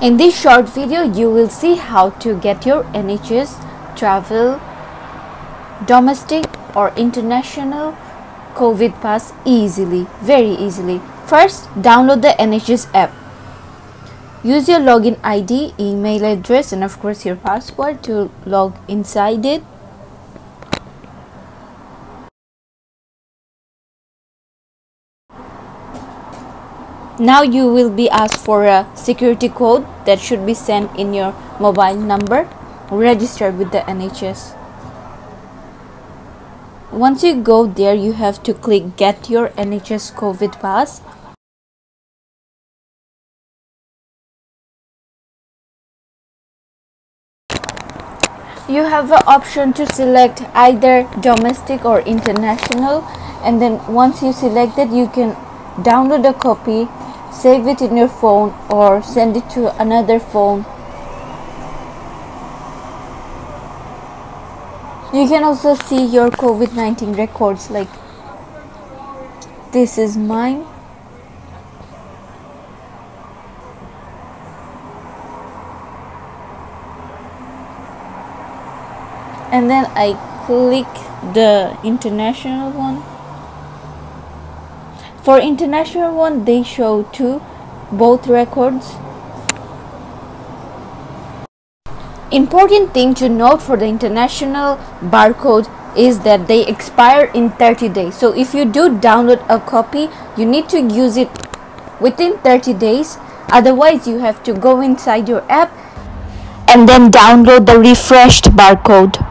In this short video, you will see how to get your NHS travel, domestic or international COVID pass easily, very easily. First, download the NHS app. Use your login ID, email address and of course your password to log inside it. Now you will be asked for a security code that should be sent in your mobile number registered with the NHS. Once you go there, you have to click Get Your NHS COVID Pass. You have an option to select either domestic or international, and then once you select it, you can download a copy, save it in your phone or send it to another phone. You can also see your COVID-19 records, like this is mine. And then I click the international one. For international one, they show both records. Important thing to note for the international barcode is that they expire in 30 days. So if you do download a copy, you need to use it within 30 days. Otherwise, you have to go inside your app and then download the refreshed barcode.